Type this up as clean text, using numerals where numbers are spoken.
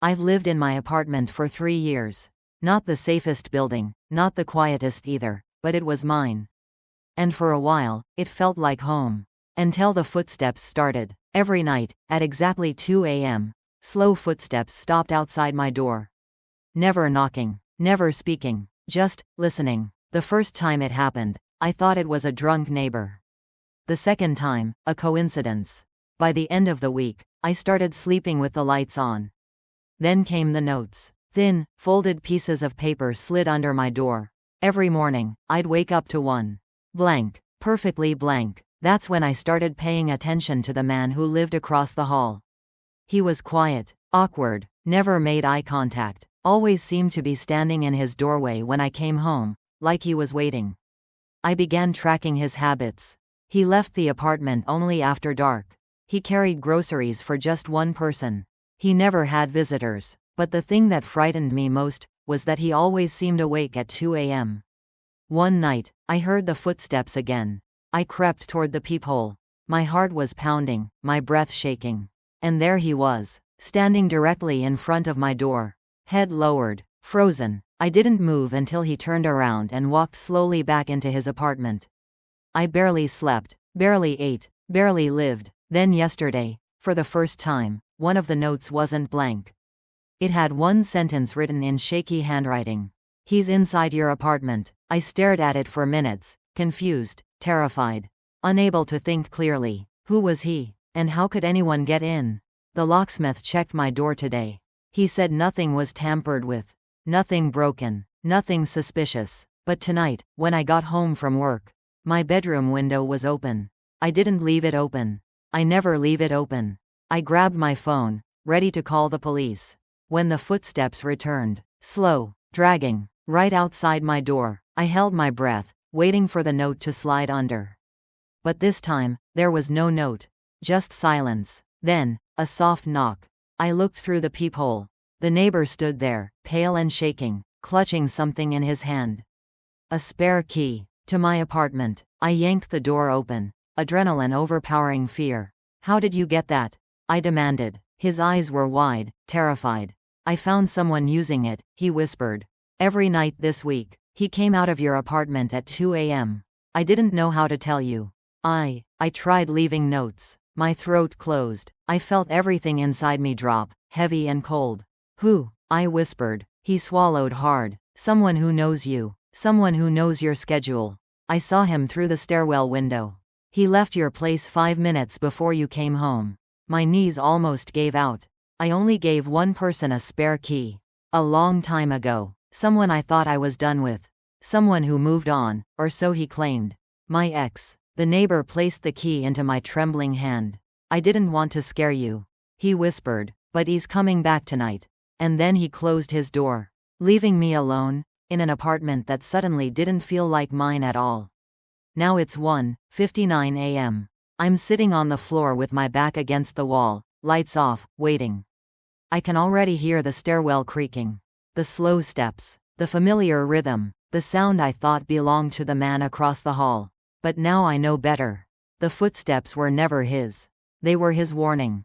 I've lived in my apartment for 3 years. Not the safest building, not the quietest either, but it was mine. And for a while, it felt like home. Until the footsteps started. Every night, at exactly 2 a.m., slow footsteps stopped outside my door. Never knocking, never speaking, just listening. The first time it happened, I thought it was a drunk neighbor. The second time, a coincidence. By the end of the week, I started sleeping with the lights on. Then came the notes. Thin, folded pieces of paper slid under my door. Every morning, I'd wake up to one. Blank. Perfectly blank. That's when I started paying attention to the man who lived across the hall. He was quiet, awkward, never made eye contact, always seemed to be standing in his doorway when I came home, like he was waiting. I began tracking his habits. He left the apartment only after dark. He carried groceries for just one person. He never had visitors. But the thing that frightened me most was that he always seemed awake at 2 a.m. One night, I heard the footsteps again. I crept toward the peephole. My heart was pounding, my breath shaking. And there he was, standing directly in front of my door. Head lowered, frozen. I didn't move until he turned around and walked slowly back into his apartment. I barely slept, barely ate, barely lived. Then yesterday, for the first time, one of the notes wasn't blank. It had one sentence written in shaky handwriting. He's inside your apartment. I stared at it for minutes, confused, terrified, unable to think clearly. Who was he? And how could anyone get in? The locksmith checked my door today. He said nothing was tampered with. Nothing broken. Nothing suspicious. But tonight, when I got home from work, my bedroom window was open. I didn't leave it open. I never leave it open. I grabbed my phone, ready to call the police. When the footsteps returned, slow, dragging, right outside my door, I held my breath, waiting for the note to slide under. But this time, there was no note. Just silence. Then, a soft knock. I looked through the peephole. The neighbor stood there, pale and shaking, clutching something in his hand. A spare key to my apartment. I yanked the door open, adrenaline overpowering fear. How did you get that? I demanded. His eyes were wide, terrified. I found someone using it, he whispered. Every night this week, he came out of your apartment at 2 a.m. I didn't know how to tell you. I tried leaving notes. My throat closed. I felt everything inside me drop, heavy and cold. Who? I whispered. He swallowed hard. Someone who knows you. Someone who knows your schedule. I saw him through the stairwell window. He left your place 5 minutes before you came home. My knees almost gave out. I only gave one person a spare key. A long time ago. Someone I thought I was done with. Someone who moved on, or so he claimed. My ex. The neighbor placed the key into my trembling hand. I didn't want to scare you, he whispered, but he's coming back tonight. And then he closed his door, leaving me alone, in an apartment that suddenly didn't feel like mine at all. Now it's 1:59 a.m. I'm sitting on the floor with my back against the wall, lights off, waiting. I can already hear the stairwell creaking. The slow steps. The familiar rhythm. The sound I thought belonged to the man across the hall. But now I know better. The footsteps were never his. They were his warning.